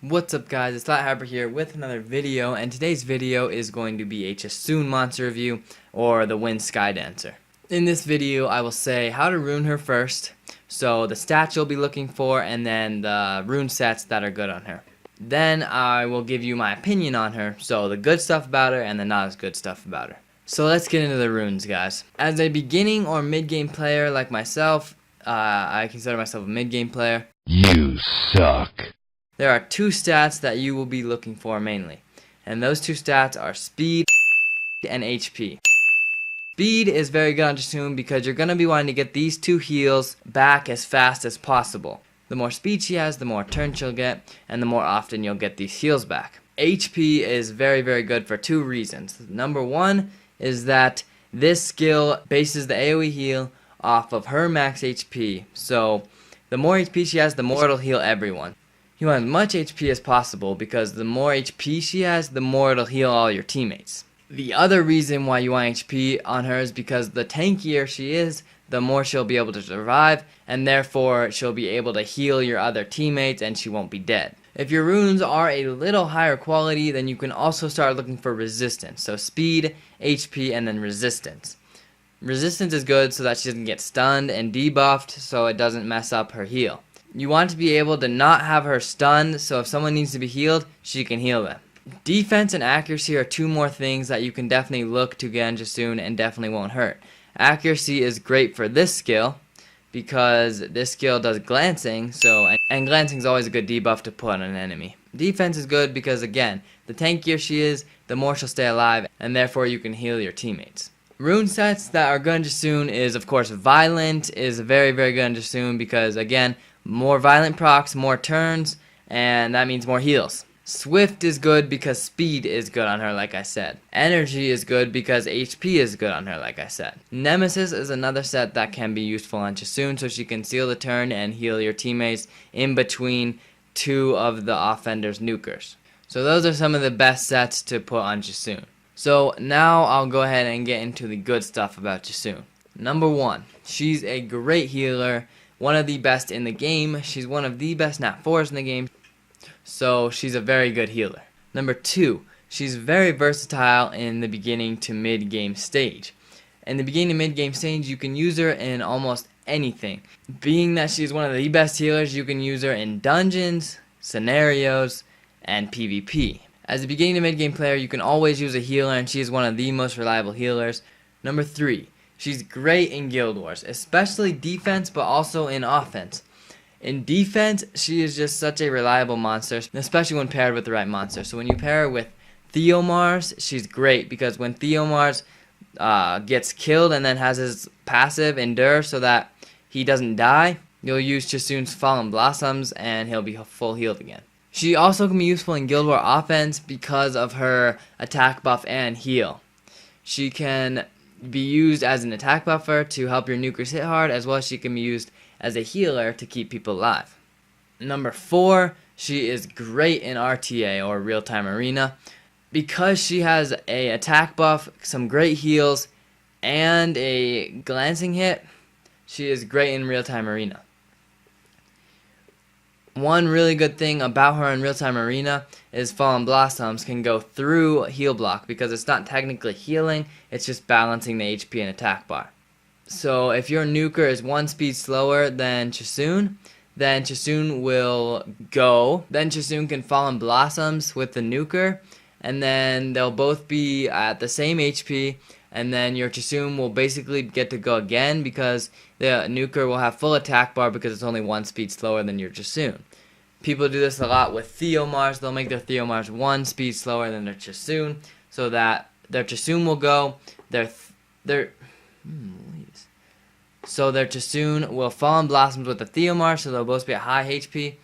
What's up guys, it's Harper here with another video, and today's video is going to be a Chasun monster review, or the Wind Sky Dancer. In this video I will say how to rune her first, so the stats you'll be looking for, and then the rune sets that are good on her. Then I will give you my opinion on her, so the good stuff about her and the not as good stuff about her. So let's get into the runes, guys. As a beginning or mid-game player like myself, I consider myself a mid-game player. You suck. There are two stats that you will be looking for mainly, and those two stats are speed and HP. Speed is very good on Chasun because you're going to be wanting to get these two heals back as fast as possible. The more speed she has, the more turns she'll get, and the more often you'll get these heals back. HP is very good for two reasons. Number one is that this skill bases the AoE heal off of her max HP, so the more HP she has, the more it'll heal everyone. You want as much HP as possible because the more HP she has, the more it'll heal all your teammates. The other reason why you want HP on her is because the tankier she is, the more she'll be able to survive, and therefore she'll be able to heal your other teammates and she won't be dead. If your runes are a little higher quality, then you can also start looking for resistance. So speed, HP, and then resistance. Resistance is good so that she doesn't get stunned and debuffed so it doesn't mess up her heal. You want to be able to not have her stunned, so if someone needs to be healed, she can heal them. Defense and accuracy are two more things that you can definitely look to get on Chasun and definitely won't hurt. Accuracy is great for this skill because this skill does glancing, and glancing is always a good debuff to put on an enemy. Defense is good because, again, the tankier she is, the more she'll stay alive, and therefore you can heal your teammates. Rune sets that are good on Chasun is, of course, Violent is very good on Chasun because, again, more violent procs, more turns, and that means more heals. Swift is good because speed is good on her, like I said. Energy is good because HP is good on her, like I said. Nemesis is another set that can be useful on Chasun, so she can seal the turn and heal your teammates in between two of the offender's nukers. So those are some of the best sets to put on Chasun. So now I'll go ahead and get into the good stuff about Chasun. Number one, she's a great healer. One of the best in the game. She's one of the best Nat 4s in the game, so she's a very good healer. Number two, she's very versatile in the beginning to mid-game stage. In the beginning to mid-game stage, you can use her in almost anything. Being that she's one of the best healers, you can use her in dungeons, scenarios, and PvP. As a beginning to mid-game player, you can always use a healer, and she is one of the most reliable healers. Number three, she's great in Guild Wars, especially defense, but also in offense. In defense, she is just such a reliable monster, especially when paired with the right monster. So when you pair her with Theomars, she's great, because when Theomars gets killed and then has his passive Endure so that he doesn't die, you'll use Chasun's Fallen Blossoms and he'll be full healed again. She also can be useful in Guild War offense because of her attack buff and heal. She can be used as an attack buffer to help your nukers hit hard, as well as she can be used as a healer to keep people alive. Number four, she is great in RTA, or real-time arena, because she has a attack buff, some great heals, and a glancing hit. She is great in real-time arena. One really good thing about her in real-time arena is Fallen Blossoms can go through heal block because it's not technically healing, it's just balancing the HP and attack bar. So if your nuker is one speed slower than Chasun, then Chasun will go. Then Chasun can Fallen Blossoms with the nuker, and then they'll both be at the same HP, and then your Chasun will basically get to go again because the nuker will have full attack bar because it's only one speed slower than your Chasun. People do this a lot with Theomars. They'll make their Theomars one speed slower than their Chasun so that their Chasun will go. Their Chasun will Fallen Blossoms with the Theomar, so they'll both be at high HP.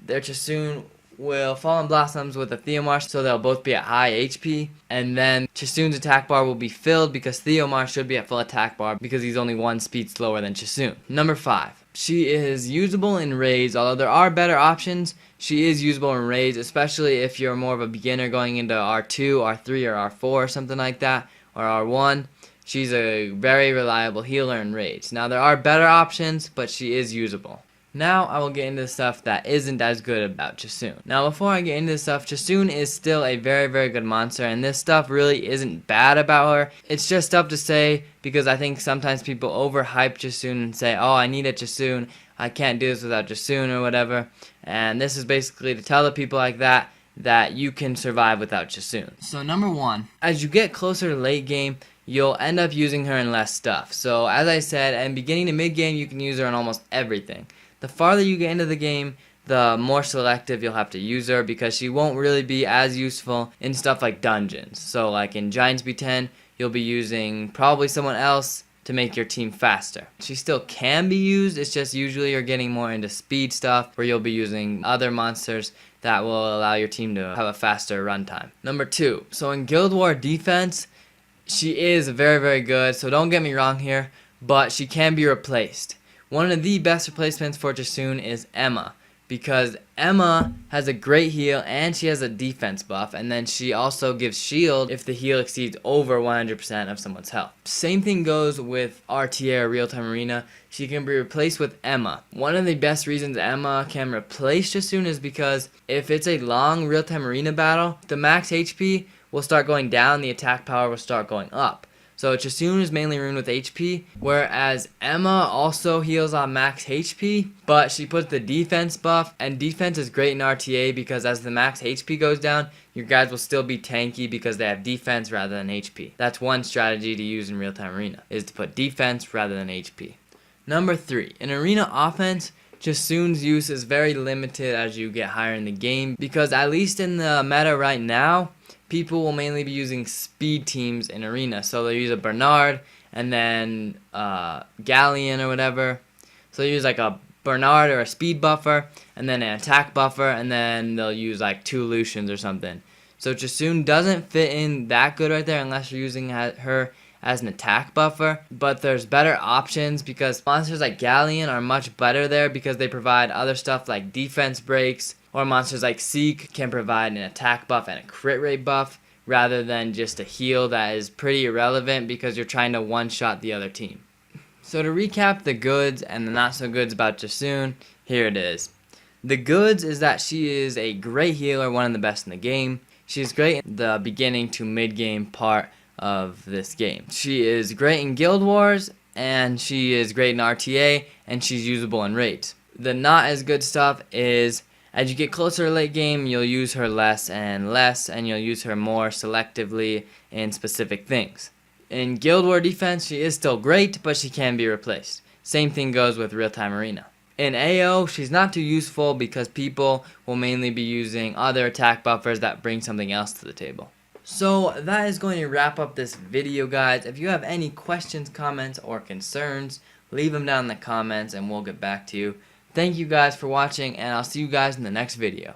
Their Chasun will Fallen Blossoms with the Theomar, so they'll both be at high HP. And then Chasun's attack bar will be filled because Theomar should be at full attack bar because he's only one speed slower than Chasun. Number five. She is usable in raids, although there are better options. She is usable in raids, especially if you're more of a beginner going into R2, R3, or R4 or something like that, or R1. She's a very reliable healer in raids. Now there are better options, but she is usable. Now I will get into the stuff that isn't as good about Chasun. Now before I get into this stuff, Chasun is still a very good monster, and this stuff really isn't bad about her. It's just stuff to say because I think sometimes people overhype Chasun and say, oh, I need a Chasun, I can't do this without Chasun or whatever. And this is basically to tell the people like that you can survive without Chasun. So number one, as you get closer to late game, you'll end up using her in less stuff. So as I said, in beginning to mid game, you can use her in almost everything. The farther you get into the game, the more selective you'll have to use her because she won't really be as useful in stuff like dungeons. So like in Giants B10, you'll be using probably someone else to make your team faster. She still can be used, it's just usually you're getting more into speed stuff where you'll be using other monsters that will allow your team to have a faster runtime. Number two, so in Guild War defense, she is very good, so don't get me wrong here, but she can be replaced. One of the best replacements for Chasun is Emma, because Emma has a great heal and she has a defense buff, and then she also gives shield if the heal exceeds over 100% of someone's health. Same thing goes with RTA or Real Time Arena. She can be replaced with Emma. One of the best reasons Emma can replace Chasun is because if it's a long Real Time Arena battle, the max HP will start going down, the attack power will start going up. So Chasun is mainly runed with HP, whereas Emma also heals on max HP, but she puts the defense buff, and defense is great in RTA because as the max HP goes down, your guys will still be tanky because they have defense rather than HP. That's one strategy to use in Real Time Arena, is to put defense rather than HP. Number 3, in Arena offense, Chasun's use is very limited as you get higher in the game because at least in the meta right now, people will mainly be using speed teams in Arena. So they'll use a Bernard and then Galleon or whatever. So they'll use like a Bernard or a speed buffer and then an attack buffer, and then they'll use like 2 Lucians or something. So Chasun doesn't fit in that good right there unless you're using her as an attack buffer, but there's better options because monsters like Galleon are much better there because they provide other stuff like defense breaks, or monsters like Seek can provide an attack buff and a crit rate buff rather than just a heal that is pretty irrelevant because you're trying to one-shot the other team. So to recap the goods and the not so goods about Chasun, here it is. The goods is that she is a great healer, one of the best in the game. She's great in the beginning to mid-game part of this game. She is great in Guild Wars, and she is great in RTA, and she's usable in raids. The not as good stuff is as you get closer to late game, you'll use her less, and you'll use her more selectively in specific things. In Guild War defense, she is still great, but she can be replaced. Same thing goes with Real Time Arena. In AO, she's not too useful because people will mainly be using other attack buffers that bring something else to the table. So that is going to wrap up this video, guys. If you have any questions, comments, or concerns, leave them down in the comments and we'll get back to you. Thank you guys for watching, and I'll see you guys in the next video.